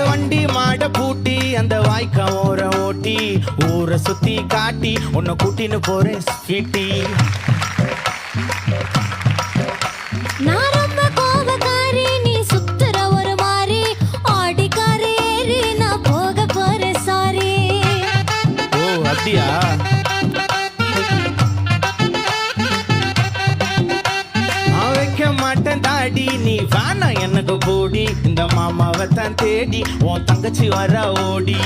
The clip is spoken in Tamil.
வண்டி மாட பூட்டி அந்த வாய்க்கா ஓர ஓட்டி ஊரை சுத்தி காட்டி உன்னை கூட்டின்னு போறேன் ஸ்வீட்டி. நான் ரொம்ப கோபக்காரி, நீ சுத்துற ஒரு மாதிரி ஆடிக்காரி ஏறி நான் போக போறேன் சாரி. ஓ அப்படியா? வைக்க மாட்டேன் தாடி, நீ வேணா எனக்கு போடி. இந்த மாமாவை தான் தேடி உன் தங்கச்சி வர ஓடி.